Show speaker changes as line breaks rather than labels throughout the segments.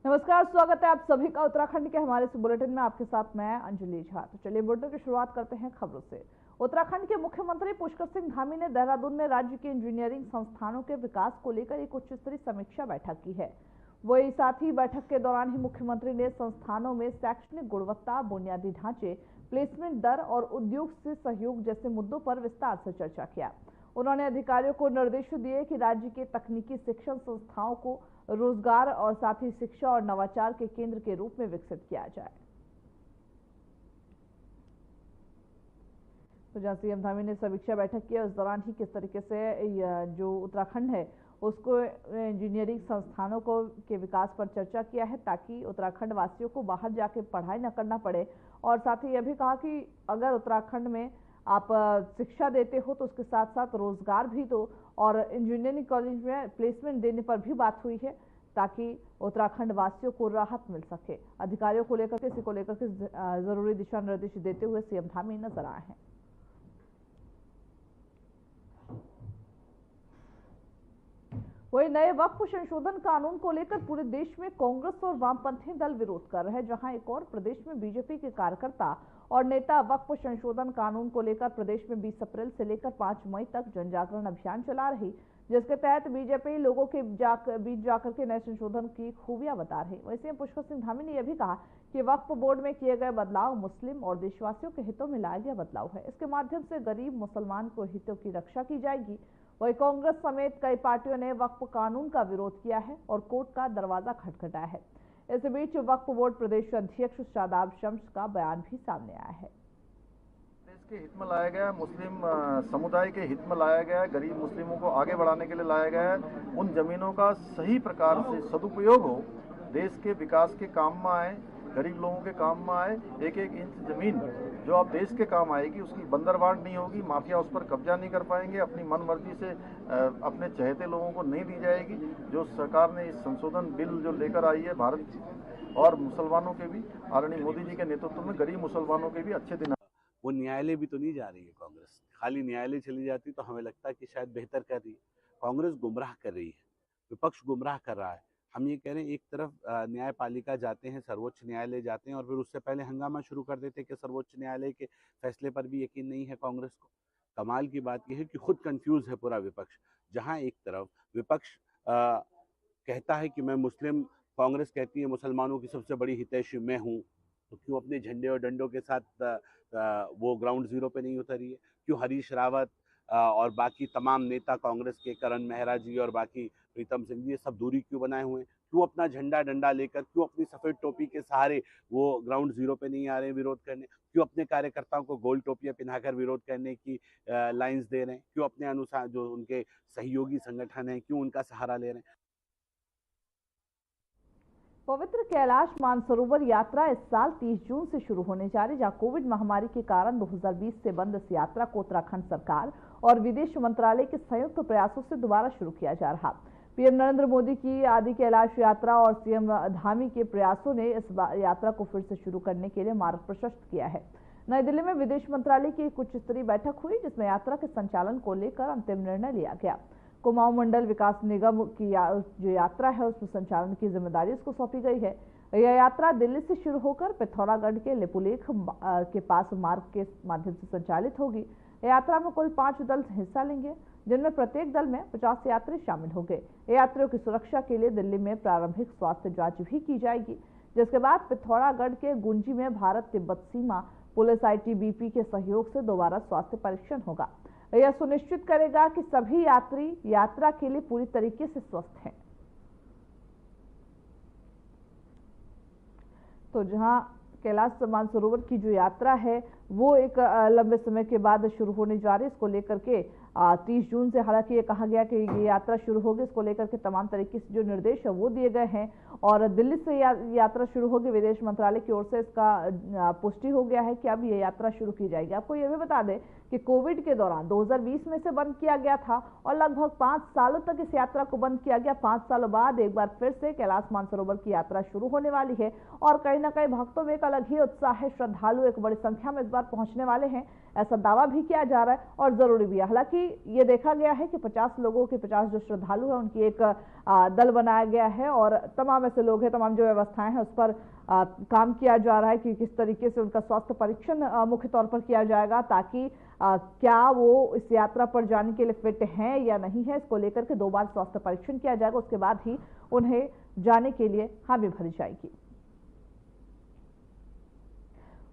नमस्कार, स्वागत है आप सभी का उत्तराखंड के हमारे इस बुलेटिन में। आपके साथ मैं अंजलि झा। तो चलिए बुलेटिन की शुरुआत करते हैं खबरों से। उत्तराखंड के मुख्यमंत्री पुष्कर सिंह धामी ने देहरादून में राज्य के इंजीनियरिंग संस्थानों के विकास को लेकर एक उच्च स्तरीय समीक्षा बैठक की है। वही साथ ही बैठक के दौरान ही मुख्यमंत्री ने संस्थानों में शैक्षणिक गुणवत्ता, बुनियादी ढांचे, प्लेसमेंट दर और उद्योग से सहयोग जैसे मुद्दों पर विस्तार से चर्चा किया। उन्होंने अधिकारियों को निर्देश दिए कि राज्य के तकनीकी शिक्षण संस्थाओं को रोजगार और साथ ही शिक्षा और नवाचार के केंद्र के रूप में विकसित किया जाए। तो जहां सीएम धामी ने समीक्षा बैठक की, उस दौरान ही किस तरीके से जो उत्तराखंड है उसको इंजीनियरिंग संस्थानों को के विकास पर चर्चा किया है, ताकि उत्तराखंड वासियों को बाहर जाके पढ़ाई न करना पड़े। और साथ ही यह भी कहा कि अगर उत्तराखंड में आप शिक्षा देते हो तो उसके साथ साथ रोजगार भी दो, और इंजीनियरिंग कॉलेज में प्लेसमेंट देने पर भी बात हुई है, ताकि उत्तराखंड वासियों को राहत मिल सके। अधिकारियों को लेकर के इसी को लेकर के जरूरी दिशा निर्देश देते हुए सीएम धामी नजर आए हैं। वही नए वक्फ संशोधन कानून को लेकर पूरे देश में कांग्रेस और वामपंथी दल विरोध कर रहे हैं। जहां एक और प्रदेश में बीजेपी के कार्यकर्ता और नेता वक्फ संशोधन कानून को लेकर प्रदेश में 20 अप्रैल से लेकर 5 मई तक जन जागरण अभियान चला रही, जिसके तहत बीजेपी लोगों के बीच जाकर के नए संशोधन की खूबियां बता रही। वैसे पुष्कर सिंह धामी ने यह भी कहा कि वक्फ बोर्ड में किए गए बदलाव मुस्लिम और देशवासियों के हितों में लाया गया बदलाव है। इसके माध्यम से गरीब मुसलमान को हितों की रक्षा की जाएगी। वही कांग्रेस समेत कई पार्टियों ने वक्फ कानून का विरोध किया है और कोर्ट का दरवाजा खटखटाया है। इस बीच वक्फ बोर्ड प्रदेश अध्यक्ष शादाब शम्स का बयान भी सामने आया है।
देश के हित में लाया गया, मुस्लिम समुदाय के हित में लाया गया, गरीब मुस्लिमों को आगे बढ़ाने के लिए लाया गया है। उन जमीनों का सही प्रकार से सदुपयोग हो, देश के विकास के काम में आए, गरीब लोगों के काम में आए। एक एक इंच जमीन जो अब देश के काम आएगी, उसकी बंदरबांट नहीं होगी, माफिया उस पर कब्जा नहीं कर पाएंगे, अपनी मन मर्जी से अपने चहेते लोगों को नहीं दी जाएगी। जो सरकार ने इस संशोधन बिल जो लेकर आई है, भारत और मुसलमानों के भी, आदरणीय मोदी जी के नेतृत्व में गरीब मुसलमानों के भी अच्छे दिन।
वो न्यायालय भी तो नहीं जा रही है कांग्रेस। खाली न्यायालय चली जाती तो हमें लगता है कि शायद बेहतर कर रही है। कांग्रेस गुमराह कर रही है, विपक्ष गुमराह कर रहा है। हम ये कह रहे हैं, एक तरफ न्यायपालिका जाते हैं, सर्वोच्च न्यायालय जाते हैं और फिर उससे पहले हंगामा शुरू कर देते हैं कि सर्वोच्च न्यायालय के फैसले पर भी यकीन नहीं है कांग्रेस को। कमाल की बात यह है कि खुद कंफ्यूज है पूरा विपक्ष। जहां एक तरफ विपक्ष कहता है कि मैं मुस्लिम, कांग्रेस कहती है मुसलमानों की सबसे बड़ी हितैषी मैं हूँ, तो क्यों अपने झंडे और डंडों के साथ वो ग्राउंड जीरो पे नहीं उतरी है? क्यों हरीश रावत और बाकी तमाम नेता कांग्रेस के, करण मेहरा जी और बाकी प्रीतम सिंह जी, ये सब दूरी क्यों बनाए हुए हैं? क्यों अपना झंडा डंडा लेकर, क्यों अपनी सफेद टोपी के सहारे वो ग्राउंड जीरो पे नहीं आ रहे हैं विरोध करने? क्यों अपने कार्यकर्ताओं को गोल टोपियां पहनाकर विरोध करने की लाइंस दे रहे हैं? क्यों अपने अनुसार जो उनके सहयोगी संगठन है, क्यों उनका सहारा ले रहे हैं?
पवित्र कैलाश मानसरोवर यात्रा इस साल 30 जून से शुरू होने जा रही, जहां कोविड महामारी के कारण 2020 से बंद इस यात्रा को उत्तराखंड सरकार और विदेश मंत्रालय के संयुक्त प्रयासों से दोबारा शुरू किया जा रहा। पीएम नरेंद्र मोदी की आदि कैलाश यात्रा और सीएम धामी के प्रयासों ने इस यात्रा को फिर से शुरू करने के लिए मार्ग प्रशस्त किया है। नई दिल्ली में विदेश मंत्रालय की एक उच्च स्तरीय बैठक हुई, जिसमें यात्रा के संचालन को लेकर अंतिम निर्णय लिया गया। कुमाऊं मंडल विकास निगम की जो यात्रा है उसमें संचालन की जिम्मेदारी उसको सौंपी गई है। यह यात्रा दिल्ली से शुरू होकर पिथौरागढ़ के लिपुलेख के पास मार्ग के माध्यम से संचालित होगी। यात्रा में कुल 5 दल हिस्सा लेंगे, जिनमें प्रत्येक दल में 50 यात्री शामिल होंगे। यात्रियों की सुरक्षा के लिए दिल्ली में प्रारंभिक स्वास्थ्य जांच भी की जाएगी, जिसके बाद पिथौरागढ़ के गुंजी में भारत तिब्बत सीमा पुलिस ITBP के सहयोग से दोबारा स्वास्थ्य परीक्षण होगा। यह सुनिश्चित करेगा कि सभी यात्री यात्रा के लिए पूरी तरीके से स्वस्थ हैं। तो जहां कैलाश मानसरोवर की जो यात्रा है वो एक लंबे समय के बाद शुरू होने जा रही है, इसको लेकर के 30 जून से हालांकि ये कहा गया कि ये यात्रा शुरू होगी। इसको लेकर के तमाम तरीके से जो निर्देश है वो दिए गए हैं और दिल्ली से यात्रा शुरू होगी। विदेश मंत्रालय की ओर से इसका पुष्टि हो गया है कि अब ये यात्रा शुरू की जाएगी। आपको ये भी बता दें कि कोविड के दौरान 2020 में से बंद किया गया था और लगभग 5 सालों तक इस यात्रा को बंद किया गया। 5 सालों बाद एक बार फिर से कैलाश मानसरोवर की यात्रा शुरू होने वाली है और कहीं ना कहीं भक्तों में एक अलग ही उत्साह है। श्रद्धालु एक बड़ी संख्या में इस बार पहुंचने वाले हैं। ऐसा दावा भी किया जा रहा है और जरूरी भी है। हालांकि ये देखा गया है कि 50 लोगों के 50 जो श्रद्धालु है उनकी एक दल बनाया गया है और तमाम ऐसे लोग हैं, तमाम जो व्यवस्थाएं हैं उस पर काम किया जा रहा है कि किस तरीके से उनका स्वास्थ्य परीक्षण मुख्य तौर पर किया जाएगा, ताकि क्या वो इस यात्रा पर जाने के लिए फिट हैं या नहीं है, इसको लेकर के 2 बार स्वास्थ्य परीक्षण किया जाएगा। उसके बाद ही उन्हें जाने के लिए हामी भरी जाएगी।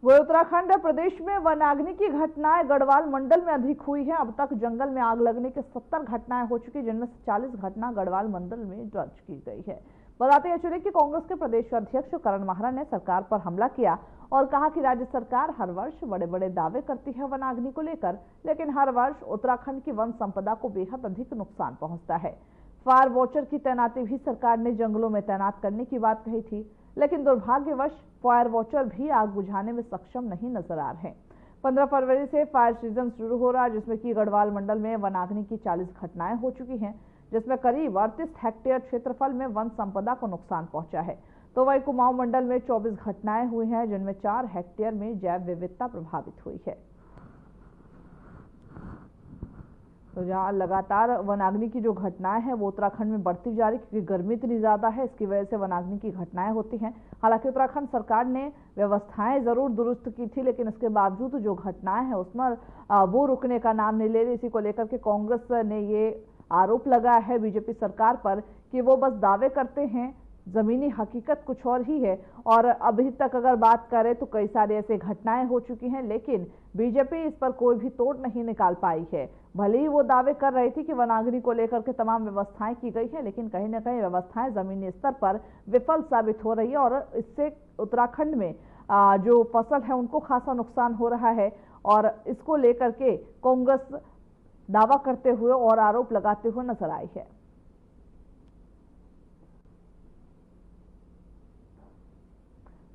वह उत्तराखंड प्रदेश में वनाग्नि की घटनाएं गढ़वाल मंडल में अधिक हुई है। अब तक जंगल में आग लगने के 70 घटनाएं हो चुकी, जिनमें से 40 घटना गढ़वाल मंडल में दर्ज की गई है। बताते हैं चले कि कांग्रेस के प्रदेश अध्यक्ष करण माहरा ने सरकार पर हमला किया और कहा कि राज्य सरकार हर वर्ष बड़े बड़े दावे करती है वनाग्नि को लेकर, लेकिन हर वर्ष उत्तराखंड की वन संपदा को बेहद अधिक नुकसान पहुंचता है। फायर वॉचर की तैनाती भी सरकार ने जंगलों में तैनात करने की बात कही थी, लेकिन दुर्भाग्यवश फायर वॉचर भी आग बुझाने में सक्षम नहीं नजर आ रहे हैं। 15 फरवरी से फायर सीजन शुरू हो रहा है, जिसमें कि गढ़वाल मंडल में वनाग्नि की 40 घटनाएं हो चुकी हैं, जिसमें करीब 38 हेक्टेयर क्षेत्रफल में वन संपदा को नुकसान पहुंचा है। तो वही कुमाऊं मंडल में 24 घटनाएं हुई हैं, जिनमें 4 हेक्टेयर में जैव विविधता प्रभावित हुई है। तो जहां लगातार वनाग्नि की जो घटनाएं हैं वो उत्तराखंड में बढ़ती जा रही, क्योंकि गर्मी इतनी ज्यादा है, इसकी वजह से वनाग्नि की घटनाएं होती हैं। हालांकि उत्तराखंड सरकार ने व्यवस्थाएं जरूर दुरुस्त की थी, लेकिन इसके बावजूद जो घटनाएं हैं उसमें वो रुकने का नाम नहीं ले रही। इसी को लेकर के कांग्रेस ने ये आरोप लगाया है बीजेपी सरकार पर कि वो बस दावे करते हैं, जमीनी हकीकत कुछ और ही है। और अभी तक अगर बात करें तो कई सारी ऐसी घटनाएं हो चुकी हैं, लेकिन बीजेपी इस पर कोई भी तोड़ नहीं निकाल पाई है। भले ही वो दावे कर रही थी कि वनाग्नि को लेकर के तमाम व्यवस्थाएं की गई है, लेकिन कहीं ना कहीं व्यवस्थाएं जमीनी स्तर पर विफल साबित हो रही है और इससे उत्तराखंड में जो फसल है उनको खासा नुकसान हो रहा है। और इसको लेकर के कांग्रेस दावा करते हुए और आरोप लगाते हुए नजर आई है।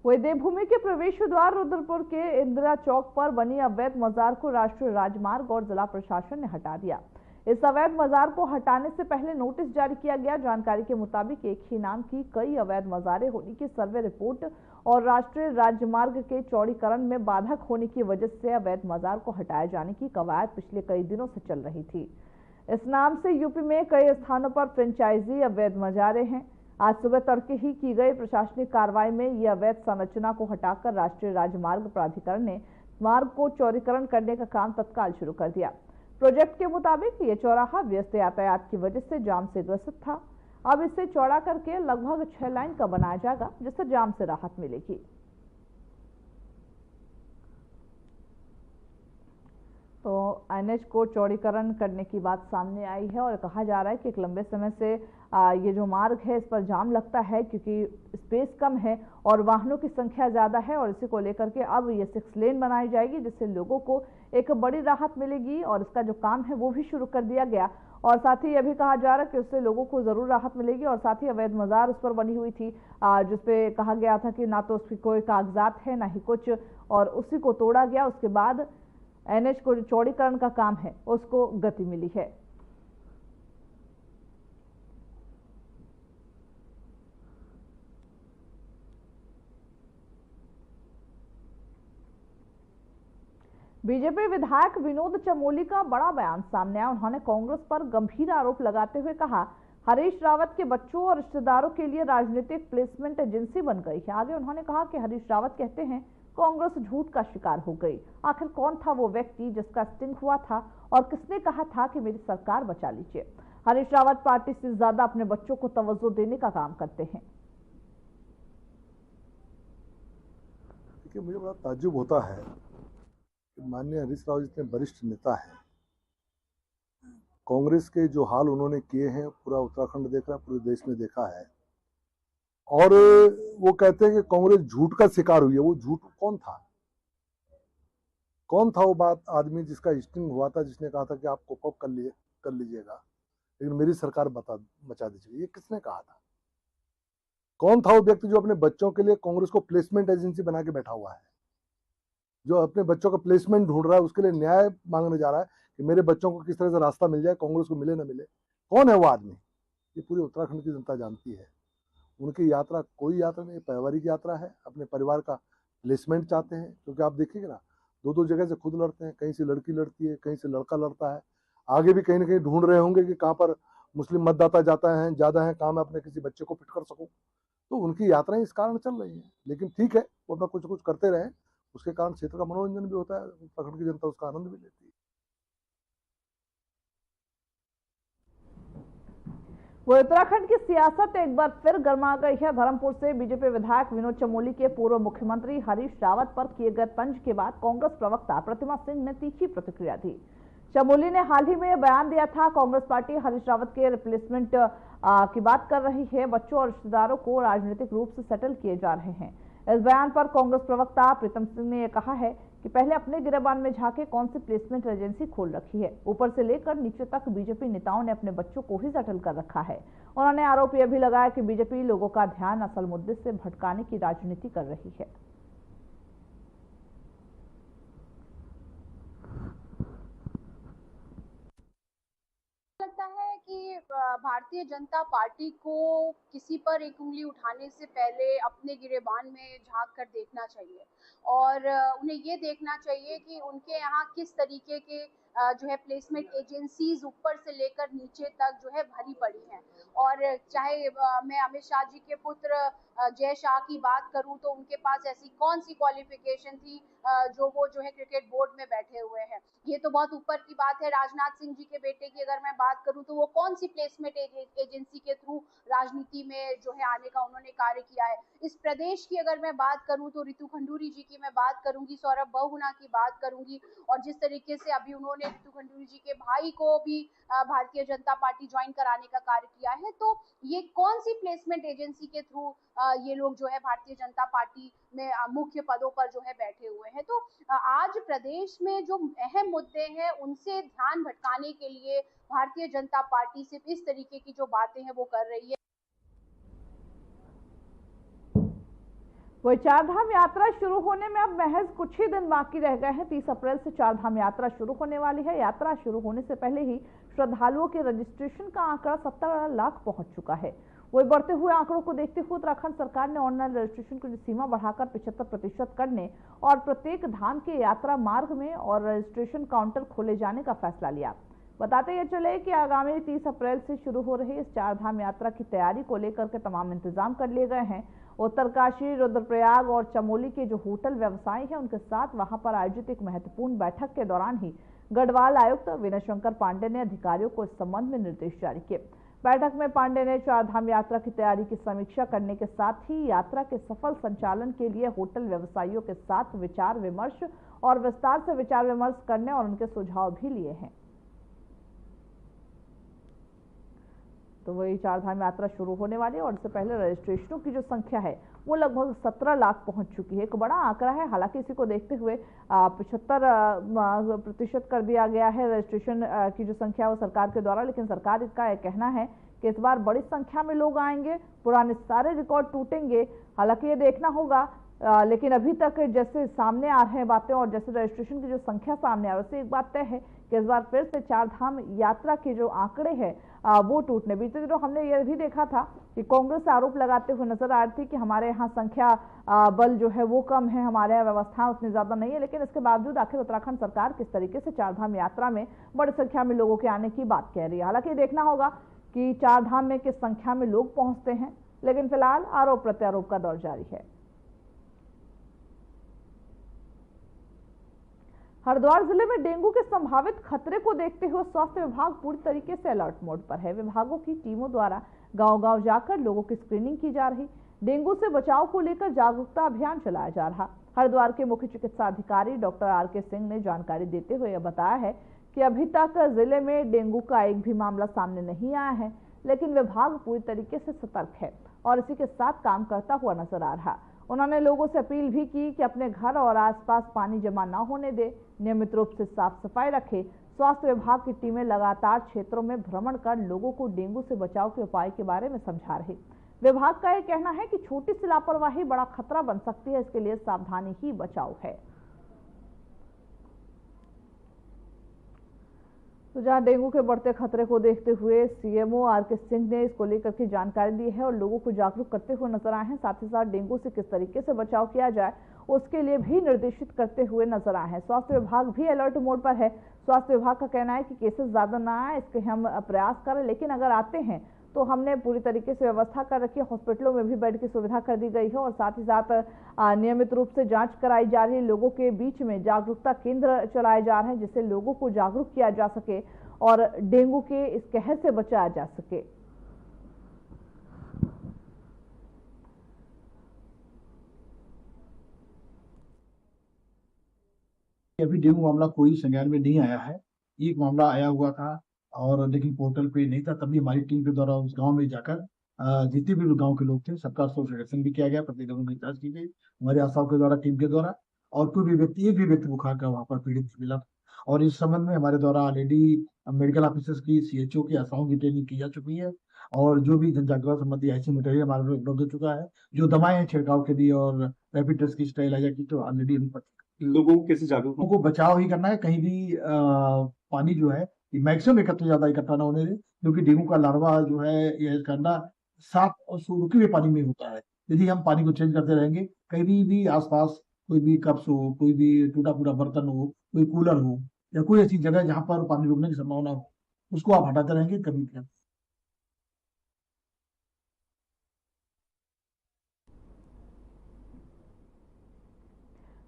वही देवभूमि के प्रवेश द्वार रुद्रपुर के इंदिरा चौक पर बनी अवैध मजार को राष्ट्रीय राजमार्ग और जिला प्रशासन ने हटा दिया। इस अवैध मजार को हटाने से पहले नोटिस जारी किया गया। जानकारी के मुताबिक एक ही नाम की कई अवैध मजारें होने की सर्वे रिपोर्ट और राष्ट्रीय राजमार्ग के चौड़ीकरण में बाधक होने की वजह से अवैध मजार को हटाए जाने की कवायद पिछले कई दिनों से चल रही थी। इस नाम से यूपी में कई स्थानों पर फ्रेंचाइजी अवैध मजारें हैं। आज सुबह तड़के ही की गई प्रशासनिक कार्रवाई में यह अवैध संरचना को हटाकर राष्ट्रीय राजमार्ग प्राधिकरण ने मार्ग को चौड़ीकरण करने का काम तत्काल शुरू कर दिया। प्रोजेक्ट के मुताबिक ये चौराहा व्यस्त यातायात की वजह से जाम से ग्रसित था। अब इसे चौड़ा करके लगभग 6 लाइन का बनाया जाएगा, जिससे जाम से राहत मिलेगी। तो एनएच को चौड़ीकरण करने की बात सामने आई है और कहा जा रहा है कि एक लंबे समय से ये जो मार्ग है इस पर जाम लगता है, क्योंकि स्पेस कम है और वाहनों की संख्या ज़्यादा है। और इसी को लेकर के अब ये 6 लेन बनाई जाएगी, जिससे लोगों को एक बड़ी राहत मिलेगी और इसका जो काम है वो भी शुरू कर दिया गया। और साथ ही यह भी कहा जा रहा है कि उससे लोगों को ज़रूर राहत मिलेगी। और साथ ही अवैध मजार उस पर बनी हुई थी, जिसपे कहा गया था कि ना तो उसकी कोई कागजात है ना ही कुछ, और उसी को तोड़ा गया। उसके बाद एनएच को जो चौड़ीकरण का काम है उसको गति मिली है। बीजेपी विधायक विनोद चमोली का बड़ा बयान सामने आया। उन्होंने कांग्रेस पर गंभीर आरोप लगाते हुए कहा, हरीश रावत के बच्चों और रिश्तेदारों के लिए राजनीतिक प्लेसमेंट एजेंसी बन गई है। आगे उन्होंने कहा कि हरीश रावत कहते हैं कांग्रेस झूठ का शिकार हो गई। आखिर कौन था वो व्यक्ति जिसका स्टिंग हुआ था और किसने कहा था कि मेरी सरकार बचा लीजिए। हरीश रावत पार्टी से ज्यादा अपने बच्चों को तवज्जो देने का काम करते हैं।
देखिए, मुझे बड़ा ताज्जुब होता है कि माननीय हरीश रावत जितने वरिष्ठ नेता हैं, कांग्रेस के जो हाल उन्होंने किए हैं पूरा उत्तराखंड देख रहा है, पूरे देश में देखा है, और वो कहते हैं कि कांग्रेस झूठ का शिकार हुई है। वो झूठ कौन था? कौन था वो बात आदमी जिसका स्टिंग हुआ था, जिसने कहा था कि आप कोप अप कर लीजिएगा लेकिन मेरी सरकार बचा दीजिएगा? ये किसने कहा था? कौन था वो व्यक्ति जो अपने बच्चों के लिए कांग्रेस को प्लेसमेंट एजेंसी बना के बैठा हुआ है, जो अपने बच्चों का प्लेसमेंट ढूंढ रहा है, उसके लिए न्याय मांगने जा रहा है कि मेरे बच्चों को किस तरह से रास्ता मिल जाए, कांग्रेस को मिले ना मिले? कौन है वो आदमी? ये पूरी उत्तराखंड की जनता जानती है। उनकी यात्रा कोई यात्रा नहीं, पारिवारिक यात्रा है, अपने परिवार का प्लेसमेंट चाहते हैं। क्योंकि आप देखिएगा ना, दो दो जगह से खुद लड़ते हैं, कहीं से लड़की लड़ती है, कहीं से लड़का लड़ता है। आगे भी कहीं ना कहीं ढूंढ रहे होंगे कि कहाँ पर मुस्लिम मतदाता जाता है ज्यादा है, कहाँ मैं अपने किसी बच्चे को फिट कर सकूं। तो उनकी यात्राएं इस कारण चल रही है। लेकिन ठीक है, वो अपना कुछ कुछ करते रहे, उसके कारण क्षेत्र का मनोरंजन भी होता है, उत्तराखंड की जनता उसका आनंद भी लेती है।
वो उत्तराखंड की सियासत एक बार फिर गर्मा गई है। धर्मपुर से बीजेपी विधायक विनोद चमोली के पूर्व मुख्यमंत्री हरीश रावत पर किए गए तंज के बाद कांग्रेस प्रवक्ता प्रतिमा सिंह ने तीखी प्रतिक्रिया दी। चमोली ने हाल ही में बयान दिया था, कांग्रेस पार्टी हरीश रावत के रिप्लेसमेंट की बात कर रही है। बच्चों और रिश्तेदारों को राजनीतिक रूप से सेटल किए जा रहे हैं। इस बयान पर कांग्रेस प्रवक्ता प्रीतम सिंह ने यह कहा है कि पहले अपने गिरेबान में झांके कौन सी प्लेसमेंट एजेंसी खोल रखी है। ऊपर से लेकर नीचे तक बीजेपी नेताओं ने अपने बच्चों को ही सेटल कर रखा है। उन्होंने आरोप यह भी लगाया कि बीजेपी लोगों का ध्यान असल मुद्दे से भटकाने की राजनीति कर रही है।
लगता है कि भारतीय जनता पार्टी को किसी पर एक उंगली उठाने से पहले अपने गिरेबान में झांक कर देखना चाहिए और उन्हें ये देखना चाहिए कि उनके यहाँ किस तरीके के जो है प्लेसमेंट एजेंसीज ऊपर से लेकर नीचे तक जो है भरी पड़ी हैं। और चाहे मैं अमित शाह जी के पुत्र जय शाह की बात करूं तो उनके पास ऐसी कौन सी क्वालिफिकेशन थी जो वो जो है क्रिकेट बोर्ड में बैठे हुए हैं। ये तो बहुत ऊपर की बात है। राजनाथ सिंह जी के बेटे की अगर मैं बात करूं तो वो कौन सी प्लेसमेंट एजेंसी के थ्रू राजनीति में जो है आने का उन्होंने कार्य किया है। इस प्रदेश की अगर मैं बात करूं तो रितु खंडूरी जी की मैं बात करूंगी, सौरभ बहुगुणा की बात करूंगी और जिस तरीके से अभी उन्होंने रितु खंडूरी जी के भाई को भी भारतीय जनता पार्टी ज्वाइन कराने का कार्य किया है। तो ये कौन सी प्लेसमेंट एजेंसी के थ्रू ये लोग जो है भारतीय जनता पार्टी में मुख्य पदों पर जो है बैठे हुए हैं। तो आज प्रदेश में जो अहम मुद्दे हैं उनसे ध्यान भटकाने के लिए भारतीय जनता पार्टी सिर्फ इस तरीके की जो बातें हैं वो कर रही है।
वही चारधाम यात्रा शुरू होने में अब महज कुछ ही दिन बाकी रह गए हैं। 30 अप्रैल से चारधाम यात्रा शुरू होने वाली है। यात्रा शुरू होने से पहले ही श्रद्धालुओं के रजिस्ट्रेशन का आंकड़ा 17 लाख पहुंच चुका है। वही बढ़ते हुए आंकड़ों को देखते हुए उत्तराखंड सरकार ने ऑनलाइन रजिस्ट्रेशन की सीमा बढ़ाकर 75% करने और प्रत्येक धाम के यात्रा मार्ग में और रजिस्ट्रेशन काउंटर खोले जाने का फैसला लिया। बताते ये चले कि आगामी 30 अप्रैल से शुरू हो रही इस चारधाम यात्रा की तैयारी को लेकर के तमाम इंतजाम कर लिए गए हैं। उत्तरकाशी, रुद्रप्रयाग और चमोली के जो होटल व्यवसायी हैं उनके साथ वहां पर आयोजित एक महत्वपूर्ण बैठक के दौरान ही गढ़वाल आयुक्त विनय शंकर पांडे ने अधिकारियों को इस संबंध में निर्देश जारी किए। बैठक में पांडे ने चारधाम यात्रा की तैयारी की समीक्षा करने के साथ ही यात्रा के सफल संचालन के लिए होटल व्यवसायियों के साथ विचार विमर्श और विस्तार से विचार विमर्श करने और उनके सुझाव भी लिए हैं। तो वही चारधाम यात्रा शुरू होने वाली है और इससे पहले रजिस्ट्रेशनों की जो संख्या है वो लगभग 17 लाख पहुंच चुकी है। एक बड़ा आंकड़ा है। हालांकि इसी को देखते हुए 75% कर दिया गया है रजिस्ट्रेशन की जो संख्या वो सरकार के द्वारा। लेकिन सरकार का कहना है कि इस बार बड़ी संख्या में लोग आएंगे, पुराने सारे रिकॉर्ड टूटेंगे। हालांकि ये देखना होगा, लेकिन अभी तक जैसे सामने आ रहे हैं बातें और जैसे रजिस्ट्रेशन की जो संख्या सामने आ रही है उससे एक बात तय है कि इस बार फिर से चारधाम यात्रा के जो आंकड़े हैं वो टूटने। बीते दिनों हमने यह भी देखा था कि कांग्रेस आरोप लगाते हुए नजर आ रही थी कि हमारे यहाँ संख्या बल जो है वो कम है, हमारे यहाँ व्यवस्था उतनी ज्यादा नहीं है। लेकिन इसके बावजूद आखिर उत्तराखंड सरकार किस तरीके से चारधाम यात्रा में बड़ी संख्या में लोगों के आने की बात कह रही है। हालांकि देखना होगा कि चारधाम में किस संख्या में लोग पहुंचते हैं। लेकिन फिलहाल आरोप प्रत्यारोप का दौर जारी है। हरिद्वार जिले में डेंगू के संभावित खतरे को देखते हुए स्वास्थ्य विभाग पूरी तरीके से अलर्ट मोड पर है। विभागों की टीमों द्वारा गांव-गांव जाकर लोगों की स्क्रीनिंग की जा रही, डेंगू से बचाव को लेकर जागरूकता अभियान चलाया जा रहा। हरिद्वार के मुख्य चिकित्सा अधिकारी डॉक्टर आर.के. सिंह ने जानकारी देते हुए यह बताया है कि अभी तक जिले में डेंगू का एक भी मामला सामने नहीं आया है, लेकिन विभाग पूरी तरीके से सतर्क है और इसी के साथ काम करता हुआ नजर आ रहा। उन्होंने लोगों से अपील भी की कि अपने घर और आसपास पानी जमा न होने दे, नियमित रूप से साफ सफाई रखें। स्वास्थ्य विभाग की टीमें लगातार क्षेत्रों में भ्रमण कर लोगों को डेंगू से बचाव के उपाय के बारे में समझा रही। विभाग का यह कहना है कि छोटी सी लापरवाही बड़ा खतरा बन सकती है, इसके लिए सावधानी ही बचाव है। तो जहां डेंगू के बढ़ते खतरे को देखते हुए सीएमओ आर.के. सिंह ने इसको लेकर के जानकारी दी है और लोगों को जागरूक करते हुए नजर आए हैं। साथ ही साथ डेंगू से किस तरीके से बचाव किया जाए उसके लिए भी निर्देशित करते हुए नजर आए हैं। स्वास्थ्य विभाग भी अलर्ट मोड पर है। स्वास्थ्य विभाग का कहना है कि केसेस ज्यादा ना आए, इसके हम प्रयास करें, लेकिन अगर आते हैं तो हमने पूरी तरीके से व्यवस्था कर रखी है। हॉस्पिटलों में भी बेड की सुविधा कर दी गई है और साथ ही साथ नियमित रूप से जांच कराई जा रही है। लोगों के बीच में जागरूकता केंद्र चलाए जा रहे हैं जिससे लोगों को जागरूक किया जा सके और डेंगू के इस कहर से बचाया जा सके।
अभी डेंगू मामला कोई संज्ञान में नहीं आया है। एक मामला आया हुआ था और लेकिन पोर्टल पे नहीं था, तभी हमारी टीम के द्वारा उस गांव में जाकर जितने भी गांव के लोग थे सबका सोशलाइजेशन भी किया गया, प्रतिदिन की जांच की गई हमारे आशाओं के द्वारा, टीम के द्वारा। और कोई भी व्यक्ति, एक भी व्यक्ति बुखार का वहां पर पीड़ित मिला और इस संबंध में हमारे द्वारा ऑलरेडी मेडिकल ऑफिसर्स की, सीएचओ की, आशाओं की ट्रेनिंग की जा चुकी है और जो भी जन जागरूकता संबंधी ऐसी मटेरियल हमारे लिए उपलब्ध हो चुका है, जो दवाएं हैं छिड़काव के लिए और रैपिड टेस्ट की, स्टेरिलाइजर की, तो ऑलरेडी
लोगों को कैसे जागरूक
को बचाव ही करना है। कहीं भी पानी जो है मैक्सिमम ज्यादा इकट्ठा ना होने दे, क्योंकि डेंगू का लार्वा जो है ये इसका अंडा साफ और रुके हुए पानी में होता है। यदि हम पानी को चेंज करते रहेंगे, कहीं भी आसपास कोई भी कप्स हो, कोई भी टूटा फूटा बर्तन हो, कोई कूलर हो या कोई ऐसी जगह जहां पर पानी रुकने की संभावना हो, उसको आप हटाते रहेंगे कभी भी।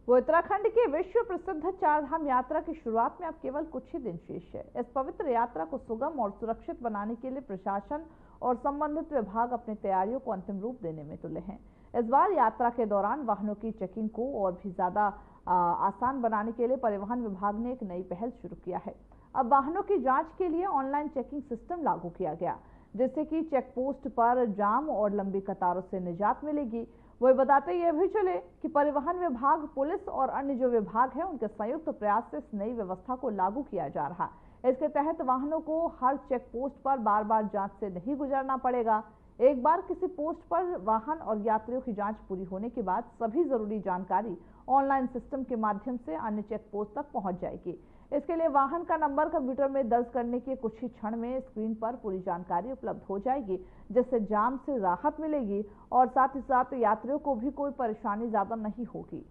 वो उत्तराखंड के विश्व प्रसिद्ध चारधाम यात्रा की शुरुआत में अब केवल कुछ ही दिन शेष है। इस पवित्र यात्रा को सुगम और सुरक्षित बनाने के लिए प्रशासन और संबंधित विभाग अपनी तैयारियों को अंतिम रूप देने में तुले हैं। इस बार यात्रा के दौरान वाहनों की चेकिंग को और भी ज्यादा आसान बनाने के लिए परिवहन विभाग ने एक नई पहल शुरू किया है। अब वाहनों की जांच के लिए ऑनलाइन चेकिंग सिस्टम लागू किया गया, जिससे कि चेक पोस्ट पर जाम और लंबी कतारों से निजात मिलेगी। वही बताते ये भी चले कि परिवहन विभाग, पुलिस और अन्य जो विभाग है उनके संयुक्त प्रयास से इस नई व्यवस्था को लागू किया जा रहा। इसके तहत वाहनों को हर चेक पोस्ट पर बार बार जांच से नहीं गुजरना पड़ेगा। एक बार किसी पोस्ट पर वाहन और यात्रियों की जांच पूरी होने के बाद सभी जरूरी जानकारी ऑनलाइन सिस्टम के माध्यम से अन्य चेक पोस्ट तक पहुंच जाएगी। इसके लिए वाहन का नंबर कंप्यूटर में दर्ज करने के कुछ ही क्षण में स्क्रीन पर पूरी जानकारी उपलब्ध हो जाएगी, जिससे जाम से राहत मिलेगी और साथ ही साथ यात्रियों को भी कोई परेशानी ज्यादा नहीं होगी।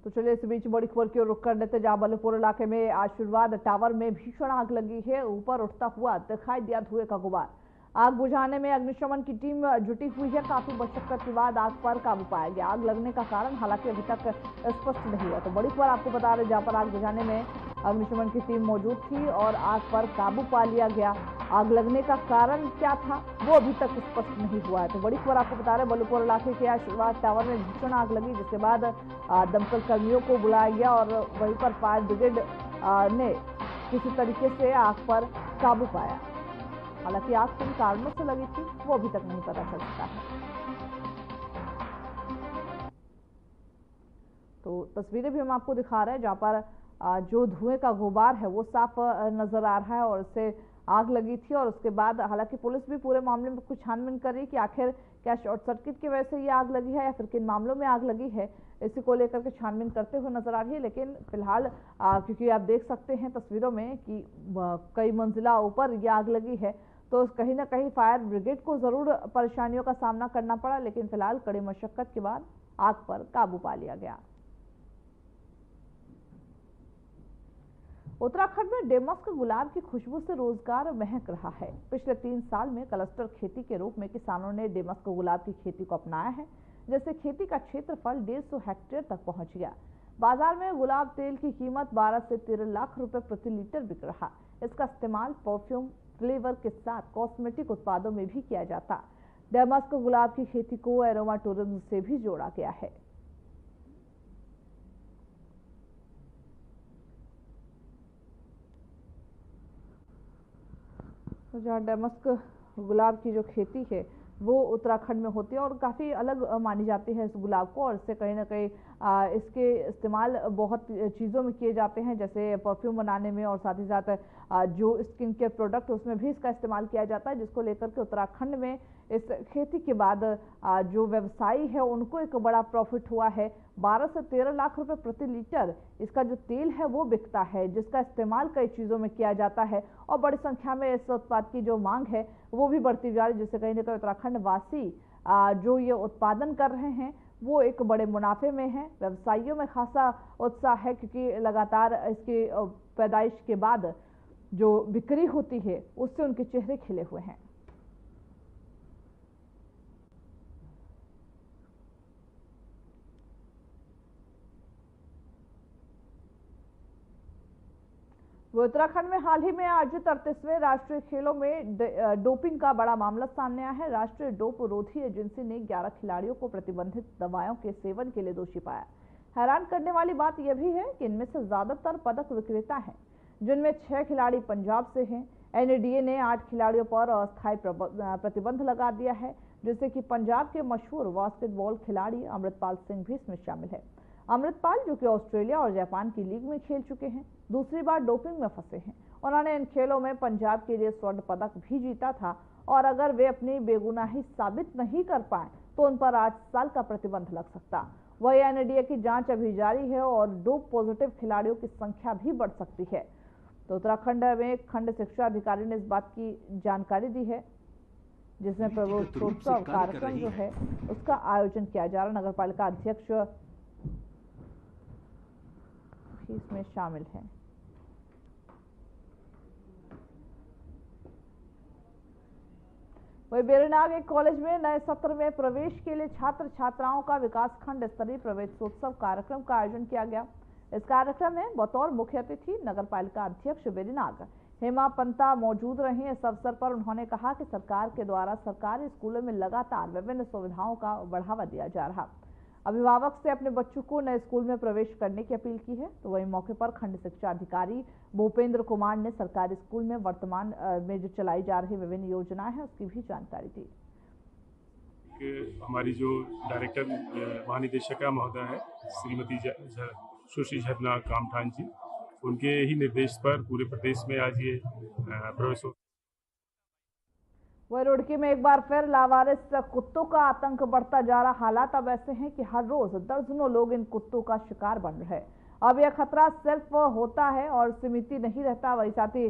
तो चलिए इस बीच बड़ी खबर की ओर रुख कर लेते, जहां बल्लभपुर इलाके में आशीर्वाद टावर में भीषण आग लगी है। ऊपर उठता हुआ दिखाई दिया धुएं का गुबार। आग बुझाने में अग्निशमन की टीम जुटी हुई है। काफी मशक्कत के बाद आग पर काबू पाया गया। आग लगने का कारण हालांकि अभी तक स्पष्ट नहीं हुआ। तो बड़ी खबर आपको बता रहे, जहां पर आग बुझाने में अग्निशमन की टीम मौजूद थी और आग पर काबू पा लिया गया। आग लगने का कारण क्या था वो अभी तक स्पष्ट नहीं हुआ है। तो बड़ी खबर आपको बता रहे, बल्लभपुर इलाके के आशीर्वाद टावर में भीषण आग लगी, जिसके बाद दमकल कर्मियों को बुलाया गया और वहीं पर फायर ब्रिगेड ने किसी तरीके से आग पर काबू पाया। हालांकि आग किन कारणों से लगी थी वो अभी तक नहीं पता चल सका है। तो तस्वीरें भी हम आपको दिखा रहे हैं, जहां पर जो धुएं का गुबार है वो साफ नजर आ रहा है और इससे आग लगी थी। और उसके बाद हालांकि पुलिस भी पूरे मामले में कुछ छानबीन कर रही है कि आखिर क्या शॉर्ट सर्किट की वजह से ये आग लगी है या फिर किन मामलों में आग लगी है, इसी को लेकर के छानबीन करते हुए नजर आ रही है। लेकिन फिलहाल क्योंकि आप देख सकते हैं तस्वीरों में कि कई मंजिला ऊपर ये आग लगी है, तो कहीं ना कहीं फायर ब्रिगेड को जरूर परेशानियों का सामना करना पड़ा, लेकिन फिलहाल कड़ी मशक्कत के बाद आग पर काबू पा लिया गया। उत्तराखंड में डेमस्क गुलाब की खुशबू से रोजगार महक रहा है। पिछले 3 साल में क्लस्टर खेती के रूप में किसानों ने डेमस्क गुलाब की खेती को अपनाया है, जिससे खेती का क्षेत्रफल 150 हेक्टेयर तक पहुंच गया। बाजार में गुलाब तेल की कीमत 12 से 13 लाख रुपए प्रति लीटर बिक रहा। इसका इस्तेमाल परफ्यूम, फ्लेवर के साथ कॉस्मेटिक उत्पादों में भी किया जाता। डेमस्क गुलाब की खेती को एरोमा टूरिज्म से भी जोड़ा गया है। तो जहाँ डेमस्क गुलाब की जो खेती है वो उत्तराखंड में होती है और काफ़ी अलग मानी जाती है इस गुलाब को, और इससे कहीं ना कहीं इसके इस्तेमाल बहुत चीज़ों में किए जाते हैं, जैसे परफ्यूम बनाने में और साथ ही साथ जो स्किन केयर प्रोडक्ट उसमें भी इसका इस्तेमाल किया जाता है, जिसको लेकर के उत्तराखंड में इस खेती के बाद जो व्यवसायी है उनको एक बड़ा प्रॉफिट हुआ है। 12 से 13 लाख रुपए प्रति लीटर इसका जो तेल है वो बिकता है, जिसका इस्तेमाल कई चीज़ों में किया जाता है और बड़ी संख्या में इस उत्पाद की जो मांग है वो भी बढ़ती जा रही है, जिससे कहीं ना कहीं उत्तराखंड वासी जो ये उत्पादन कर रहे हैं वो एक बड़े मुनाफे में है। व्यवसायियों में खासा उत्साह है क्योंकि लगातार इसकी पैदाइश के बाद जो बिक्री होती है उससे उनके चेहरे खिले हुए हैं। वो उत्तराखंड में हाल ही में आयोजित 38वें राष्ट्रीय खेलों में डोपिंग का बड़ा मामला सामने आया है। राष्ट्रीय डोप रोधी एजेंसी ने 11 खिलाड़ियों को प्रतिबंधित दवाओं के सेवन के लिए दोषी पाया। हैरान करने वाली बात यह भी है कि इनमें से ज्यादातर पदक विक्रेता हैं, जिनमें 6 खिलाड़ी पंजाब से हैं। एनएडीए ने 8 खिलाड़ियों पर अस्थायी प्रतिबंध लगा दिया है, जिससे कि पंजाब के मशहूर बास्केटबॉल खिलाड़ी अमृतपाल सिंह भी इसमें शामिल है। अमृतपाल, जो कि ऑस्ट्रेलिया और जापान की लीग में खेल चुके हैं, दूसरी बार डोपिंग में फंसे हैं। उन्होंने इन खेलों में पंजाब के लिए स्वर्ण पदक भी जीता था और अगर वे अपनी बेगुनाही साबित नहीं कर पाए तो उन पर 8 साल का प्रतिबंध लग सकता। वही एनएडीए की जांच अभी जारी है और डोप पॉजिटिव खिलाड़ियों की संख्या भी बढ़ सकती है। तो उत्तराखंड में खंड शिक्षा अधिकारी ने इस बात की जानकारी दी है, जिसमें प्रवेशोत्सव कार्यक्रम जो है उसका आयोजन किया जा रहा। नगर पालिका अध्यक्ष इसमें शामिल है। वही बेरीनाग एक कॉलेज में नए सत्र में प्रवेश के लिए छात्र छात्राओं का विकासखंड स्तरीय प्रवेशोत्सव कार्यक्रम का आयोजन किया गया। इस कार्यक्रम में बतौर मुख्य अतिथि नगर पालिका अध्यक्ष बेरीनाग हेमा पंता मौजूद रही। इस अवसर पर उन्होंने कहा कि सरकार के द्वारा सरकारी स्कूलों में लगातार विभिन्न सुविधाओं का बढ़ावा दिया जा रहा। अभिभावक से अपने बच्चों को नए स्कूल में प्रवेश करने की अपील की है। तो वही मौके पर खंड शिक्षा अधिकारी भूपेंद्र कुमार ने सरकारी स्कूल में वर्तमान में जो चलाई जा रही विभिन्न योजनाएं हैं उसकी भी जानकारी दी।
हमारी जो डायरेक्टर महानिदेशिका महोदय है श्रीमती सुश्री झरना कामठान जी, उनके ही निर्देश पर पूरे प्रदेश में आज ये प्रवेश।
वह रुड़की में एक बार फिर लावारिस कुत्तों का आतंक बढ़ता जा रहा। हालात अब ऐसे हैं कि हर रोज दर्जनों लोग इन कुत्तों का शिकार बन रहे हैं। अब यह खतरा सिर्फ होता है और सीमित नहीं रहता, वही साथ ही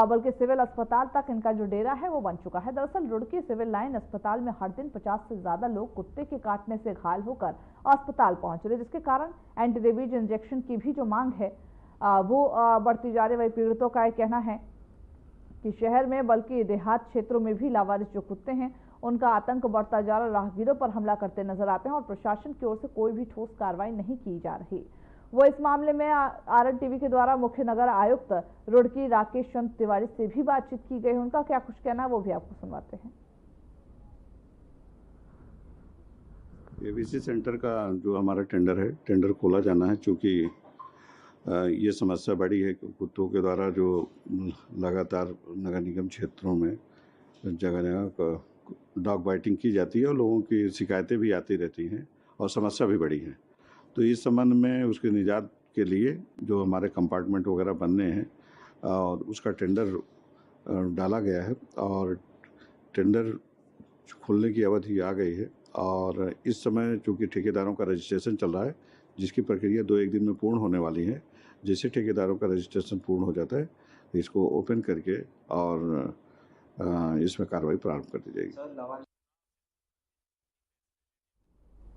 बल्कि सिविल अस्पताल तक इनका जो डेरा है वो बन चुका है। दरअसल रुड़की सिविल लाइन अस्पताल में हर दिन 50 से ज्यादा लोग कुत्ते के काटने से घायल होकर अस्पताल पहुंच रहे, जिसके कारण एंटी रेबीज इंजेक्शन की भी जो मांग है वो बढ़ती जा रही। वही पीड़ितों का कहना है कि शहर में बल्कि देहात क्षेत्रों में भी लावारिस जो कुत्ते हैं उनका आतंक बढ़ता जा रहा। राहगीरों पर हमला करते नजर आते हैं और प्रशासन की ओर से कोई भी ठोस कार्रवाई नहीं की जा रही। वो इस मामले में आरएन टीवी के द्वारा मुख्य नगर आयुक्त रुड़की राकेश चंद्र तिवारी से भी बातचीत की गई। उनका क्या कुछ कहना है वो भी आपको सुनवाते हैं।
एबीसी सेंटर का जो हमारा टेंडर है, टेंडर खोला जाना है, चूँकि ये समस्या बड़ी है। कुत्तों के द्वारा जो लगातार नगर निगम क्षेत्रों में जगह जगह डॉग बाइटिंग की जाती है और लोगों की शिकायतें भी आती रहती हैं और समस्या भी बड़ी है। तो इस संबंध में उसके निजात के लिए जो हमारे कंपार्टमेंट वगैरह बनने हैं और उसका टेंडर डाला गया है और टेंडर खुलने की अवधि आ गई है। और इस समय चूँकि ठेकेदारों का रजिस्ट्रेशन चल रहा है, जिसकी प्रक्रिया 2-1 दिन में पूर्ण होने वाली है। जैसे ठेकेदारों का रजिस्ट्रेशन पूर्ण हो जाता है इसको ओपन करके और इसमें कार्रवाई प्रारंभ कर दी जाएगी।